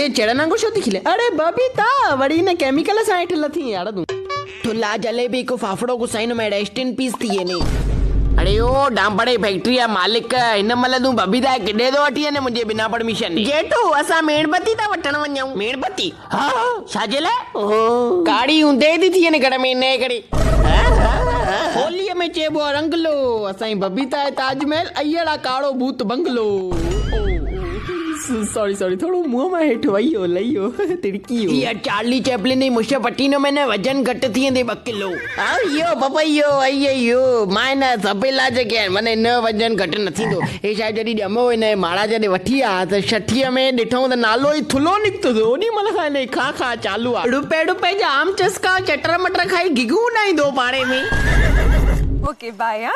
चढ़ना को छो दिखले अरे बबीता वड़ी ने केमिकल साइट लथी यार तू थुल्ला जलेबी को फाफड़ो को साइन में रेस्ट इन पीस थी ने। अरे ओ डांबड़े फैक्ट्री या मालिक इन मल तू बबीता किडे दो वठी ने मुझे बिना परमिशन जेठो असा मेणबत्ती ता वठण वञूं। मेणबत्ती हाँ छाजे लाइ? काड़ी ऊंदे दी थी ने घर में ने कड़ी होली में चेबो रंग लो असाई बबीता है ताजमहल अयड़ा काड़ो भूत बंगलो। सॉरी सॉरी थोड़ो मुंह में हेठ वइयो लइयो तिड़कियो ये चार्ली चैपलिन ने मुझे पट्टीनो में वजन घट थी दे 2 किलो। यो पपैयो अय्यो मायना सपेला जे मने न वजन घट न थींदो ए शायद जडी डमो ने माड़ा जडे वठी आ त 60 में ॾिठो त नालो ई थुलो निकतो तो ओनी मल खाने ने खा चालू आ रुपए जा आम चस्का चटर मटर खाई गिगू नहीं दो पाड़े में। Okay bye.